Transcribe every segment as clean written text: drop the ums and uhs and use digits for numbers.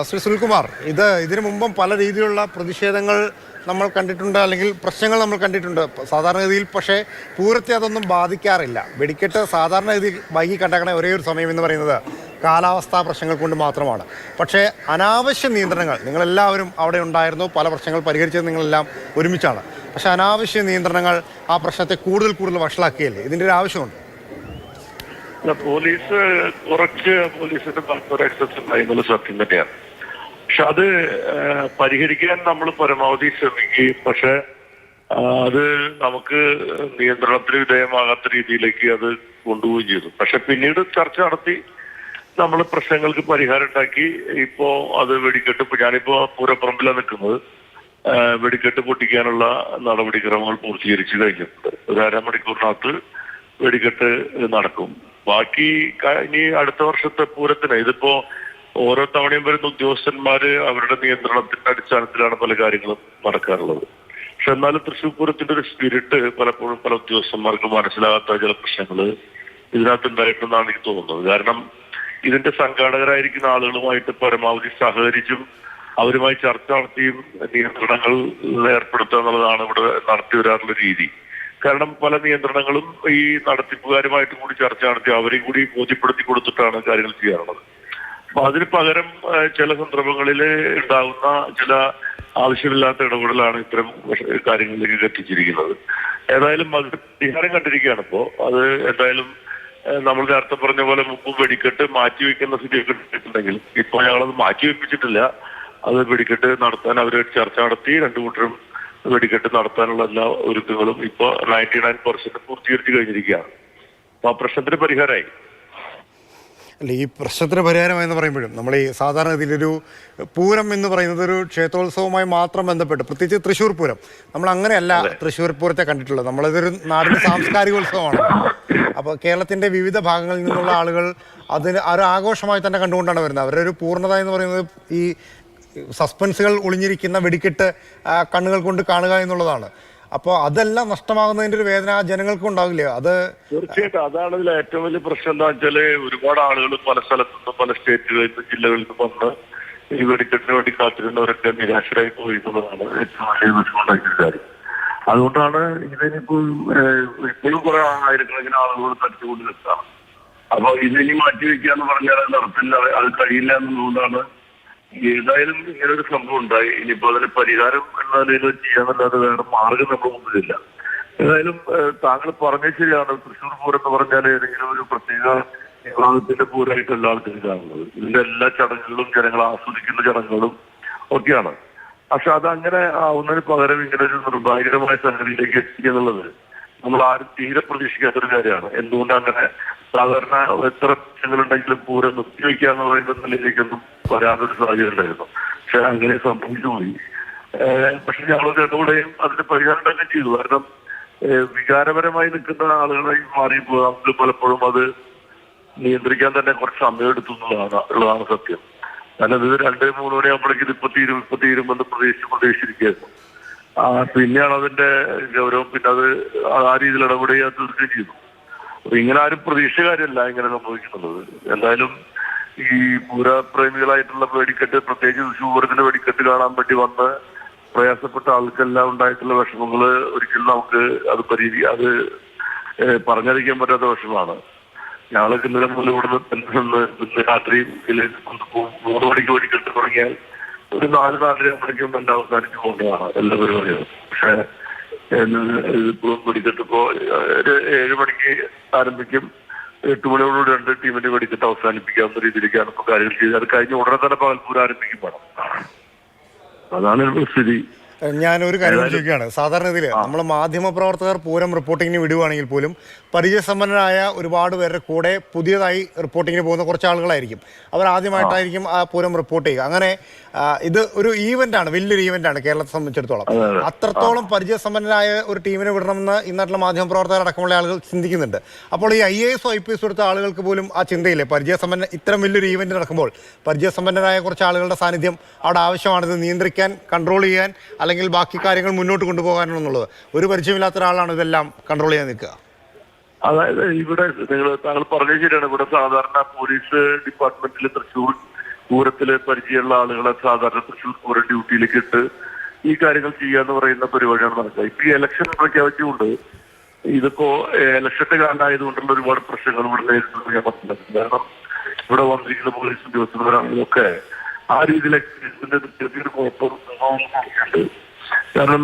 ശ്രീ സുനിൽകുമാർ, ഇതിനു മുമ്പും പല രീതിയിലുള്ള പ്രതിഷേധങ്ങൾ നമ്മൾ കണ്ടിട്ടുണ്ട്, അല്ലെങ്കിൽ പ്രശ്നങ്ങൾ നമ്മൾ കണ്ടിട്ടുണ്ട് സാധാരണഗതിയിൽ. പക്ഷേ പൂരത്തെ അതൊന്നും ബാധിക്കാറില്ല. വെടിക്കെട്ട് സാധാരണഗതിയിൽ വൈകി കണ്ടാക്കണ ഒരേ ഒരു സമയം എന്ന് പറയുന്നത് കാലാവസ്ഥാ പ്രശ്നങ്ങൾ കൊണ്ട് മാത്രമാണ്. പക്ഷേ അനാവശ്യ നിയന്ത്രണങ്ങൾ, നിങ്ങളെല്ലാവരും അവിടെ ഉണ്ടായിരുന്നു, പല പ്രശ്നങ്ങൾ പരിഹരിച്ചത് നിങ്ങളെല്ലാം ഒരുമിച്ചാണ്. പക്ഷേ അനാവശ്യ നിയന്ത്രണങ്ങൾ ആ പ്രശ്നത്തെ കൂടുതൽ വഷളാക്കിയല്ലേ? ഇതിൻ്റെ ഒരു ആവശ്യമുണ്ട്. പോലീസ് കുറച്ച് പോലീസിന്റെ ഭാഗത്തൊരു എക്സസ് ഉണ്ടായിരുന്നുള്ള സത്യം തന്നെയാണ്. പക്ഷെ അത് പരിഹരിക്കാൻ നമ്മൾ പരമാവധി ശ്രമിക്കുകയും പക്ഷെ അത് നമുക്ക് നിയന്ത്രണത്തിന് വിധേയമാകാത്ത രീതിയിലേക്ക് അത് കൊണ്ടുപോവുകയും ചെയ്തു. പക്ഷെ പിന്നീട് ചർച്ച നടത്തി നമ്മൾ പ്രശ്നങ്ങൾക്ക് പരിഹാരം ഉണ്ടാക്കി. ഇപ്പോ അത് വെടിക്കെട്ട്, ഞാനിപ്പോ പൂരപ്പറമ്പിലാണ് നിൽക്കുന്നത്, വെടിക്കെട്ട് പൊട്ടിക്കാനുള്ള നടപടിക്രമങ്ങൾ പൂർത്തീകരിച്ചു കഴിഞ്ഞിട്ടുണ്ട്. ഒരു അരമണിക്കൂറിനകത്ത് വെടിക്കെട്ട് നടക്കും. ബാക്കി ഇനി അടുത്ത വർഷത്തെ പൂരത്തിന് ഇതിപ്പോ ഓരോ തവണയും വരുന്ന ഉദ്യോഗസ്ഥന്മാര് അവരുടെ നിയന്ത്രണത്തിന്റെ അടിസ്ഥാനത്തിലാണ് പല കാര്യങ്ങളും നടക്കാറുള്ളത്. പക്ഷെ എന്നാലും തൃശ്ശൂർ പൂരത്തിന്റെ ഒരു സ്പിരിറ്റ് പലപ്പോഴും പല ഉദ്യോഗസ്ഥന്മാർക്ക് മനസ്സിലാകാത്ത ചില പ്രശ്നങ്ങൾ ഇതിനകത്ത് ഉണ്ടായിട്ടുണ്ടെന്നാണ് എനിക്ക് തോന്നുന്നത്. കാരണം ഇതിന്റെ സംഘാടകരായിരിക്കുന്ന ആളുകളുമായിട്ട് പരമാവധി സഹകരിച്ചും അവരുമായി ചർച്ച നടത്തിയും നിയന്ത്രണങ്ങൾ ഏർപ്പെടുത്തുക എന്നുള്ളതാണ് ഇവിടെ നടത്തി വരാറുള്ള രീതി. കാരണം പല നിയന്ത്രണങ്ങളും ഈ നടത്തിപ്പുകാരുമായിട്ട് കൂടി ചർച്ച നടത്തി അവരെയും കൂടി ബോധ്യപ്പെടുത്തി കൊടുത്തിട്ടാണ് കാര്യങ്ങൾ ചെയ്യാറുള്ളത്. അപ്പൊ അതിന് പകരം ചില സന്ദർഭങ്ങളിൽ ഉണ്ടാകുന്ന ചില ആവശ്യമില്ലാത്ത ഇടപെടലാണ് ഇത്തരം കാര്യങ്ങളിലേക്ക് എത്തിച്ചിരിക്കുന്നത്. ഏതായാലും അത് പരിഹാരം കണ്ടിരിക്കുകയാണ് ഇപ്പോ. അത് എന്തായാലും നമ്മൾ നേരത്തെ പറഞ്ഞ പോലെ മുമ്പ് വെടിക്കെട്ട് മാറ്റിവെക്കുന്ന സ്ഥിതിയൊക്കെ ഉണ്ടായിട്ടുണ്ടെങ്കിൽ ഇപ്പൊ ഞങ്ങളത് മാറ്റിവെപ്പിച്ചിട്ടില്ല. അത് വെടിക്കെട്ട് നടത്താൻ അവർ ചർച്ച നടത്തി രണ്ടു കൂട്ടരും വെടിക്കെട്ട് നടത്താനുള്ള എല്ലാ ഒരുക്കങ്ങളും ഇപ്പൊ 99% പൂർത്തീകരിച്ചു കഴിഞ്ഞിരിക്കുകയാണ്. അപ്പൊ ആ പ്രശ്നത്തിന് പരിഹാരമായി. അല്ല, ഈ പ്രശ്നത്തിന് പരിഹാരമായെന്ന് പറയുമ്പോഴും നമ്മൾ ഈ സാധാരണ ഇതിലൊരു പൂരം എന്ന് പറയുന്നത് ഒരു ക്ഷേത്രോത്സവവുമായി മാത്രം ബന്ധപ്പെട്ട്, പ്രത്യേകിച്ച് തൃശ്ശൂർ പൂരം, നമ്മൾ അങ്ങനെയല്ല തൃശ്ശൂർ പൂരത്തെ കണ്ടിട്ടുള്ളത്. നമ്മളിതൊരു നാടിൻ്റെ സാംസ്കാരികോത്സവമാണ്. അപ്പോൾ കേരളത്തിൻ്റെ വിവിധ ഭാഗങ്ങളിൽ നിന്നുള്ള ആളുകൾ അതിന് ഒരു ആഘോഷമായി തന്നെ കണ്ടുകൊണ്ടാണ് വരുന്നത്. അവരുടെ ഒരു പൂർണ്ണത എന്ന് പറയുന്നത് ഈ സസ്പെൻസുകൾ ഒളിഞ്ഞിരിക്കുന്ന വെടിക്കെട്ട് കണ്ണുകൾ കൊണ്ട് കാണുക എന്നുള്ളതാണ്. അപ്പോൾ അതെല്ലാം നഷ്ടമാകുന്നതിന്റെ ഒരു വേദന ജനങ്ങൾക്കും ഉണ്ടാവില്ലേ? അത് തീർച്ചയായിട്ടും അതാണ് ഇതിൽ ഏറ്റവും വലിയ പ്രശ്നം. എന്താ വെച്ചാല് ഒരുപാട് ആളുകൾ പല സ്ഥലത്തുനിന്നും പല സ്റ്റേറ്റുകളിൽ നിന്നും ജില്ലകളിൽ നിന്നും വന്ന് ഈ വെടിക്കെട്ടിന് വേണ്ടി കാത്തിരുന്നവരൊക്കെ നിരാശരായി പോയി എന്നുള്ളതാണ് ഏറ്റവും വലിയ വിഷമമുണ്ടാക്കിയ കാര്യം. അതുകൊണ്ടാണ് ഇതിനിപ്പോൾ ഇപ്പോഴും കുറെ ആയിരക്കണക്കിന് ആളുകൾ തടിച്ചുകൊണ്ട് നിൽക്കുകയാണ്. അപ്പൊ ഇതിനി മാറ്റിവെക്കുക എന്ന് പറഞ്ഞാൽ അത് നടത്തില്ല, അത് കഴിയില്ല എന്നുള്ളതുകൊണ്ടാണ് ഏതായാലും ഇങ്ങനൊരു സംഭവം ഉണ്ടായി. ഇനിയിപ്പോ അതിന് പരിഹാരം എന്ന നിലയിൽ ചെയ്യാന്നല്ലാതെ വേറെ മാർഗം നമ്മുടെ മുമ്പിലില്ല. ഏതായാലും താങ്കൾ പറഞ്ഞത് ശരിയാണ്. തൃശ്ശൂർ പൂരം എന്ന് പറഞ്ഞാൽ ഏതെങ്കിലും ഒരു പ്രത്യേക വിഭാഗത്തിന്റെ പൂരമായിട്ടല്ല ആൾക്കാർ കാണുന്നത്. ഇതിന്റെ എല്ലാ ചടങ്ങുകളും ജനങ്ങൾ ആസ്വദിക്കുന്ന ചടങ്ങുകളും ഒക്കെയാണ്. പക്ഷെ അതങ്ങനെ ആവുന്നതിന് പകരം ഇങ്ങനെ ഒരു നിർഭാഗ്യകരമായ സംഗതിയിലേക്ക് എത്തിക്കുക എന്നുള്ളത് നമ്മൾ ആരും തീരെ പ്രതീക്ഷിക്കാത്തൊരു കാര്യമാണ്. എന്തുകൊണ്ട് അങ്ങനെ സാധാരണ എത്ര പ്രശ്നങ്ങളുണ്ടെങ്കിലും പൂരം നിർത്തിവെക്കുക എന്ന് പറയുന്ന നിലയിലേക്കൊന്നും വരാനൊരു സാഹചര്യം ഉണ്ടായിരുന്നു. പക്ഷെ അങ്ങനെ സംഭവിച്ചു പോയി. പക്ഷെ ഞങ്ങൾ രണ്ടുകൂടെയും അതിന് പരിഹാരം തന്നെ ചെയ്തു. കാരണം വികാരപരമായി നിൽക്കുന്ന ആളുകളായി മാറിയപ്പോൾ നമുക്ക് പലപ്പോഴും അത് നിയന്ത്രിക്കാൻ തന്നെ കുറച്ച് സമയം എടുത്തു എന്നുള്ളതാണ് സത്യം. കാരണം ഇത് 2-3 മണിയാകുമ്പോഴേക്കും ഇതിപ്പോ തീരുമെന്ന് പ്രതീക്ഷിച്ചിരിക്കുകയായിരുന്നു. പിന്നെയാണ് അതിന്റെ ഗൗരവം. പിന്നെ അത് ആ രീതിയിൽ ഇടപെടുകയും തീർക്കുകയും ചെയ്തു. അപ്പൊ ഇങ്ങനെ ആരും പ്രതീക്ഷകാരല്ല ഇങ്ങനെ സംഭവിക്കുന്നത്. എന്തായാലും ഈ പൂരപ്രേമികളായിട്ടുള്ള വെടിക്കെട്ട്, പ്രത്യേകിച്ച് തൃശ്ശൂരത്തിന്റെ വെടിക്കെട്ട് കാണാൻ വേണ്ടി വന്ന് പ്രയാസപ്പെട്ട ആൾക്കെല്ലാം ഉണ്ടായിട്ടുള്ള വിഷമങ്ങള് ഒരിക്കലും നമുക്ക് അത് അത് പറഞ്ഞറിയിക്കാൻ പറ്റാത്ത വിഷമമാണ്. ഞങ്ങളൊക്കെ ഇന്നലെ മുതൽ ഇന്ന് രാത്രി 3 മണിക്ക് വെടിക്കെട്ട് തുടങ്ങിയാൽ ഒരു 4-4:30 മണിക്കും എന്റെ അവസാനിച്ചു കൊണ്ടതാണ് എല്ലാ പരിപാടികളും. പക്ഷെ ഇപ്പോഴും വെടിക്കെട്ടിപ്പോ ഒരു 7 മണിക്ക് ആരംഭിക്കും, 8 മണിയോടുകൂടി 2 ടീമിന്റെ വെടിക്കെട്ട് അവസാനിപ്പിക്കാവുന്ന രീതിയിലേക്കാണ് ഇപ്പൊ കാര്യങ്ങൾ ചെയ്തത്. അത് കഴിഞ്ഞ് ഉടനെ തന്നെ പകൽപൂരം ആരംഭിക്കും വേണം. അതാണ് സ്ഥിതി. ഞാനൊരു കാര്യം ചോദിക്കുകയാണ്. സാധാരണ ഇതിൽ നമ്മൾ മാധ്യമപ്രവർത്തകർ പൂരം റിപ്പോർട്ടിങ്ങിന് വിടുവാണെങ്കിൽ പോലും പരിചയസമ്പന്നരായ ഒരുപാട് പേരുടെ കൂടെ പുതിയതായി റിപ്പോർട്ടിങ്ങിന് പോകുന്ന കുറച്ച് ആളുകളായിരിക്കും. അവർ ആദ്യമായിട്ടായിരിക്കും ആ പൂരം റിപ്പോർട്ട് ചെയ്യുക. അങ്ങനെ ഇത് ഒരു ഈവൻ്റാണ്, വലിയൊരു ഈവൻ്റാണ് കേരളത്തെ സംബന്ധിച്ചിടത്തോളം. അത്രത്തോളം പരിചയസമ്പന്നരായ ഒരു ടീമിനെ വിടണമെന്ന് ഇന്നത്തെ മാധ്യമപ്രവർത്തകർ അടക്കമുള്ള ആളുകൾ ചിന്തിക്കുന്നുണ്ട്. അപ്പോൾ ഈ IAS IPS എടുത്ത ആളുകൾക്ക് പോലും ആ ചിന്തയില്ലേ, ഇത്തരം വലിയൊരു ഈവൻ്റ് നടക്കുമ്പോൾ പരിചയസമ്പന്നരായ കുറച്ച് ആളുകളുടെ സാന്നിധ്യം അവിടെ ആവശ്യമാണിത് നിയന്ത്രിക്കാൻ, കൺട്രോൾ ചെയ്യാൻ, അല്ലെങ്കിൽ ബാക്കി കാര്യങ്ങൾ മുന്നോട്ട് കൊണ്ടുപോകാനുള്ളത്. ഒരു പരിചയമില്ലാത്ത ഒരാളാണ് ഇതെല്ലാം കൺട്രോൾ ചെയ്യാൻ നിൽക്കുക. അതായത് ഇവിടെ താങ്കൾ പറഞ്ഞത് ശരിയാണ്. ഇവിടെ സാധാരണ പോലീസ് ഡിപ്പാർട്ട്മെന്റിൽ തൃശ്ശൂർ പൂരത്തില് പരിചയമുള്ള ആളുകളെ സാധാരണ തൃശ്ശൂർ പൂരം ഡ്യൂട്ടിയിലേക്ക് ഇട്ട് ഈ കാര്യങ്ങൾ ചെയ്യാന്ന് പറയുന്ന പരിപാടിയാണ് നടക്കുക. ഇപ്പൊ ഈ ഇലക്ഷൻ പ്രഖ്യാപിച്ചുകൊണ്ട് ഇതിപ്പോ ഇലക്ഷന്റെ കാലമായതുകൊണ്ടുള്ള ഒരുപാട് പ്രശ്നങ്ങൾ ഇവിടെ നേരിടുന്നത് ഞാൻ മനസ്സിലാക്കി. കാരണം ഇവിടെ വന്നിരിക്കുന്ന പോലീസ് ഉദ്യോഗസ്ഥരാണെങ്കിലൊക്കെ ആ രീതിയിലൊക്കെ ചെറിയൊരു കുഴപ്പം ഉണ്ട്. കാരണം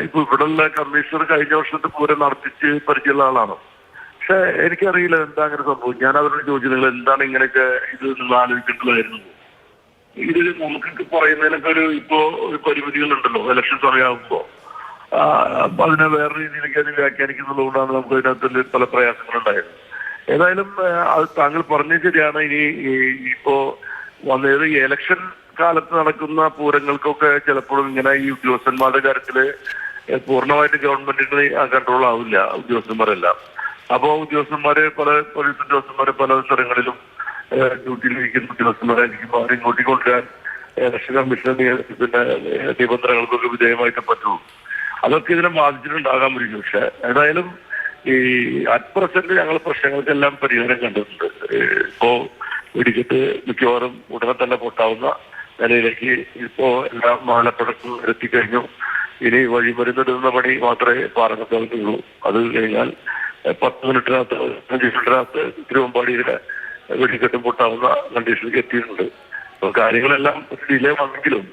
ഇപ്പൊ ഇവിടെയുള്ള കമ്മീഷണർ കഴിഞ്ഞ വർഷത്തെ പൂരം നടത്തിച്ച് പരിചയമുള്ള ആളാണ്. പക്ഷെ എനിക്കറിയില്ല എന്താ അങ്ങനെ സംഭവം. ഞാൻ അവരോട് ചോദിച്ചു, നിങ്ങൾ എന്താണ് ഇങ്ങനെയൊക്കെ ഇത് നിങ്ങൾ ആലോചിക്കേണ്ടതായിരുന്നു? ഇത് നമുക്കൊക്കെ പറയുന്നതിനൊക്കെ ഇപ്പോ ഒരു പരിമിതികളുണ്ടല്ലോ ഇലക്ഷൻ സമയമാകുമ്പോ. അപ്പൊ അതിനെ വേറെ രീതിയിലേക്ക് അത് വ്യാഖ്യാനിക്കുന്നതുകൊണ്ടാണ് നമുക്ക് അതിനകത്ത് പല പ്രയാസങ്ങളുണ്ടായത്. ഏതായാലും അത് താങ്കൾ പറഞ്ഞത് ശരിയാണ്. ഇനി ഇപ്പോ വന്നത് ഈ ഇലക്ഷൻ കാലത്ത് നടക്കുന്ന പൂരങ്ങൾക്കൊക്കെ ചിലപ്പോഴും ഇങ്ങനെ ഈ ഉദ്യോഗസ്ഥന്മാരുടെ കാര്യത്തില് പൂർണ്ണമായിട്ട് ഗവൺമെന്റിന് കൺട്രോൾ ആവില്ല ഉദ്യോഗസ്ഥന്മാരെല്ലാം. അപ്പോ ഉദ്യോഗസ്ഥന്മാര് പോലീസ് ഉദ്യോഗസ്ഥന്മാര് പല സ്ഥലങ്ങളിലും ഡ്യൂട്ടിയിലിരിക്കുന്ന ഉദ്യോഗസ്ഥന്മാരായിരിക്കും. അവരെ ഇങ്ങോട്ട് കൊണ്ടുവരാൻ ഇലക്ഷൻ കമ്മീഷന്റെ നിബന്ധനകൾക്കൊക്കെ വിധേയമായിട്ട് പറ്റുള്ളൂ. അതൊക്കെ ഇതിനെ ബാധിച്ചിട്ടുണ്ടാകാൻ പറ്റും. പക്ഷെ ഏതായാലും ഈ അറ്റ് പ്രസന്റ് ഞങ്ങൾ പ്രശ്നങ്ങൾക്കെല്ലാം പരിഹാരം കണ്ടിട്ടുണ്ട്. ഇപ്പോ വെടിക്കെട്ട് മിക്കവാറും ഉടനെ തന്നെ പൊട്ടാവുന്ന നിലയിലേക്ക് ഇപ്പോ എല്ലാം മാലപ്പടക്കം എത്തിക്കഴിഞ്ഞു. ഇനി വഴിമരുന്നിടുന്ന പണി മാത്രമേ പാറങ്ങത്താവുന്നുള്ളൂ. അത് കഴിഞ്ഞാൽ 10 മിനിറ്റിനകത്ത് 5 മിനിറ്റിനകത്ത് തിരുവമ്പാടിയിലെ വെടിക്കെട്ടും പൊട്ടാവുന്ന കണ്ടീഷനിലേക്ക് എത്തിയിട്ടുണ്ട്. അപ്പൊ കാര്യങ്ങളെല്ലാം ഡിലേ വന്നെങ്കിലും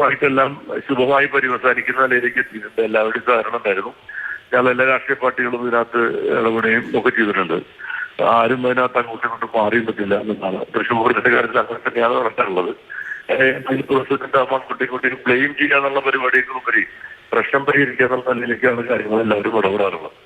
ആയിട്ടെല്ലാം ശുഭമായി പര്യവസാനിക്കുന്ന നിലയിലേക്ക് എത്തിയിട്ടുണ്ട്. എല്ലാവരുടെയും സഹകരണം ഉണ്ടായിരുന്നു. ഞങ്ങൾ എല്ലാ രാഷ്ട്രീയ പാർട്ടികളും ഇതിനകത്ത് ഇടപെടുകയും ഒക്കെ ചെയ്തിട്ടുണ്ട്. ആരും അതിനകത്ത് അങ്ങോട്ടും ഇങ്ങോട്ടും മാറിയും പറ്റില്ല എന്നതാണ്. തൃശ്ശൂരിന്റെ കാര്യത്തിൽ അങ്ങനെ തന്നെയാണ് നടക്കാറുള്ളത്. അങ്ങോട്ടും ബ്ലെയിം ചെയ്യാന്നുള്ള പരിപാടിയൊക്കെ ഉപരി പ്രശ്നം പരിഹരിക്കുക എന്നുള്ള നിലയിലേക്കാണ് കാര്യങ്ങൾ എല്ലാവരും ഇടപെടാറുള്ളത്.